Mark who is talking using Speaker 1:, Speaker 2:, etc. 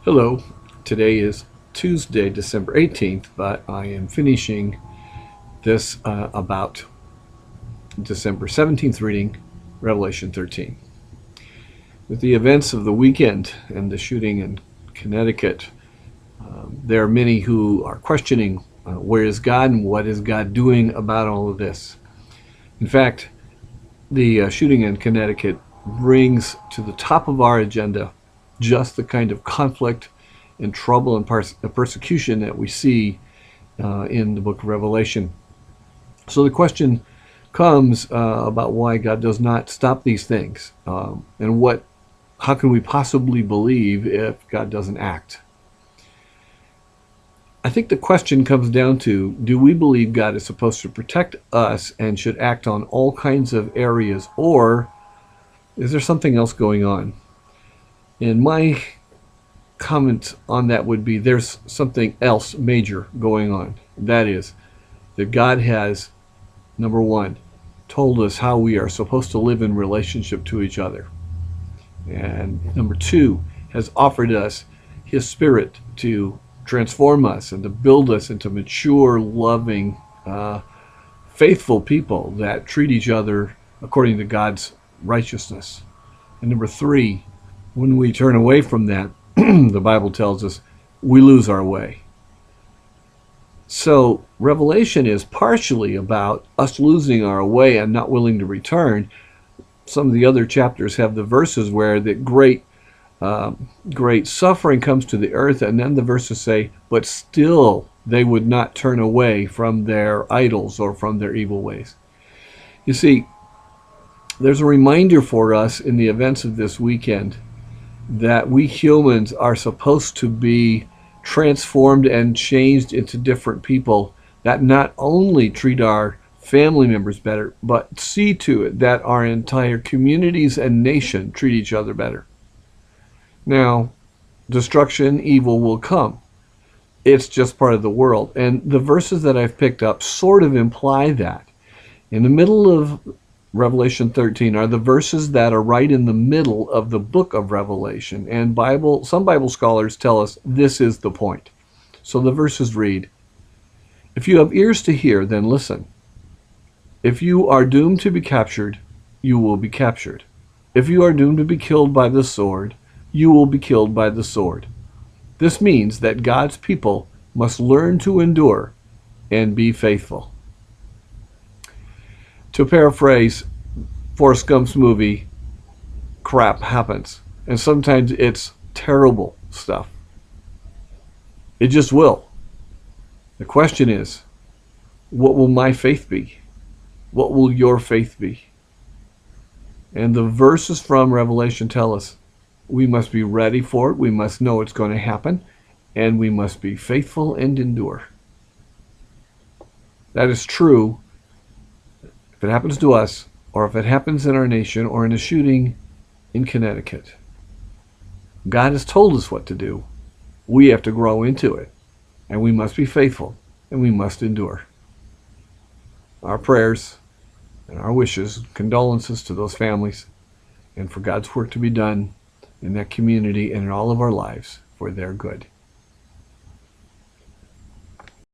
Speaker 1: Hello, today is Tuesday, December 18th, but I am finishing this about December 17th reading, Revelation 13. With the events of the weekend and the shooting in Connecticut, there are many who are questioning where is God and what is God doing about all of this. In fact, the shooting in Connecticut brings to the top of our agenda just the kind of conflict and trouble and persecution that we see in the book of Revelation. So the question comes about why God does not stop these things, and how can we possibly believe if God doesn't act? I think the question comes down to, do we believe God is supposed to protect us and should act on all kinds of areas, or is there something else going on? And my comment on that would be there's something else major going on. That is, that God has, number one, told us how we are supposed to live in relationship to each other. And number two, has offered us His Spirit to transform us and to build us into mature, loving, faithful people that treat each other according to God's righteousness. And number three, when we turn away from that, the Bible tells us we lose our way. So Revelation is partially about us losing our way and not willing to return. Some of the other chapters have the verses where the great suffering comes to the earth, and then the verses say, but still they would not turn away from their idols or from their evil ways. You see, there's a reminder for us in the events of this weekend that we humans are supposed to be transformed and changed into different people that not only treat our family members better, but see to it that our entire communities and nation treat each other better. Now, destruction, evil will come. It's just part of the world. And the verses that I've picked up sort of imply that. In the middle of Revelation 13 are the verses that are right in the middle of the book of Revelation. And some Bible scholars tell us this is the point. So the verses read, "If you have ears to hear, then listen. If you are doomed to be captured, you will be captured. If you are doomed to be killed by the sword, you will be killed by the sword. This means that God's people must learn to endure and be faithful." To paraphrase Forrest Gump's movie, crap happens. And sometimes it's terrible stuff. It just will. The question is, what will my faith be? What will your faith be? And the verses from Revelation tell us we must be ready for it, we must know it's going to happen, and we must be faithful and endure. That is true if it happens to us, or if it happens in our nation, or in a shooting in Connecticut. God has told us what to do. We have to grow into it, and we must be faithful, and we must endure. Our prayers and our wishes, condolences to those families, and for God's work to be done in that community and in all of our lives for their good.